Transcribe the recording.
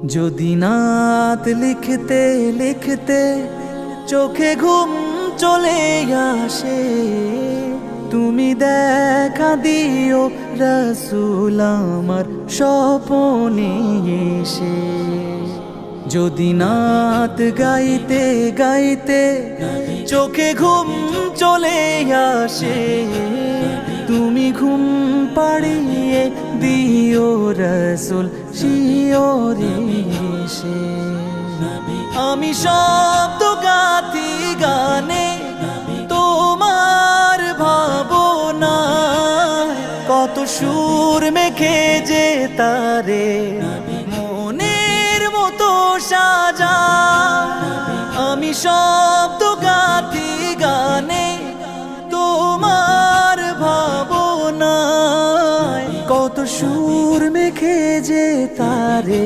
যদি নাত লিখতে লিখতে চোখে ঘুম চলে আসে, তুমি দেখা দিও রাসূল আমার স্বপনে এসে। যদি নাত গাইতে গাইতে চোখে ঘুম চলে আসে, তুমি ঘুম পাড়িয়ে দিও রাসূল শিয়রে এসে। আমি শব্দ গাথি গানে তোমার ভাবনা, কত সুর মেখে যে তারে মনের মতো সাজা। আমি শব্দ গাথি গানে তোমার ভাবনা, কত সুর মেখে যে তারে